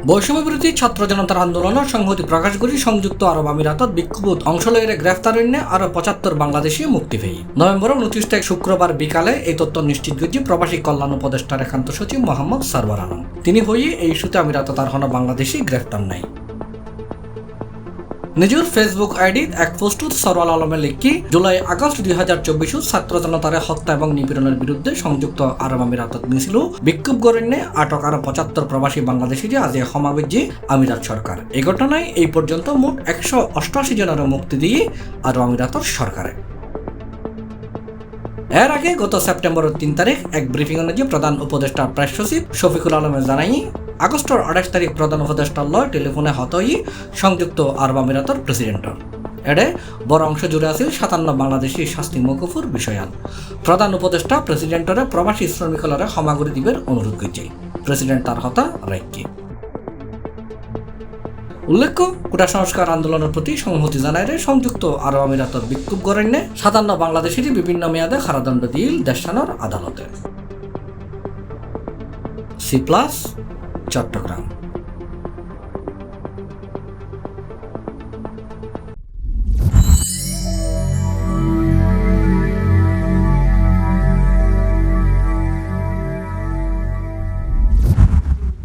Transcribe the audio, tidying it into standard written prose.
বৈষম্য বিরোধী ছাত্র জনতার আন্দোলনের সংহতি প্রকাশ করে সংযুক্ত আরব আমিরাতত বিক্ষোভত অংশ লইরে গ্রেফতারের নে আরো ৭৫ বাংলাদেশি মুক্তি পেয়ে নভেম্বর ২৯ তারিখ শুক্রবার বিকালে এই তথ্য নিশ্চিত করেছে প্রবাসী কল্যাণ উপদেষ্টার একান্ত সচিব মোহাম্মদ সরওয়ার আলম। তিনি হয়ে এই ইস্যুতে আমিরাতত আর কোনো বাংলাদেশি গ্রেফতার নাই। নিজের ফেসবুক আইডিত এক পোস্টত সরওয়ার আলমে লিখি জুলাই আগস্ট ২০২৪ ছাত্র জনতার হত্যা এবং নিপীড়নের বিরুদ্ধে সংযুক্ত আরব আমিরাতত মিছিল বিক্ষোভ করেন আটক আরো ৭৫ প্রবাসী বাংলাদেশি যে আজ ক্ষমাবেজি আমিরাত সরকার। এই ঘটনায় এই পর্যন্ত মোট ১৮৮ জনের মুক্তি দিয়ে আরব আমিরাতর সরকারে। এর আগে গত সেপ্টেম্বরের ৩ তারিখ এক ব্রিফিং অনুযায়ী প্রধান উপদেষ্টা প্রেস সচিব শফিকুল আলমে জানাই আগস্টের ২৮ তারিখ প্রধান উপদেষ্টার লয় টেলিফোনে হতই সংযুক্ত আরব আমিরাতর প্রেসিডেন্টর। এডে বড় অংশ জুড়ে আছে ৫৭ বাংলাদেশি শাস্তি মকুফুর বিষয়ান। প্রধান উপদেষ্টা প্রেসিডেন্টরে প্রবাসী শ্রমিকলরে ক্ষমা করে দিবের অনুরোধ করছে। প্রেসিডেন্ট তার হতা রাখি। উল্লেখ্য কোটা সংস্কার আন্দোলনের প্রতি সংহতি জানায় সংযুক্ত আরব আমিরাতর বিক্ষোভ করেন ৫৭ বাংলাদেশিটি বিভিন্ন মেয়াদে কারাদণ্ড দিল দেশানোর আদালতে। সি+, চট্টগ্রাম।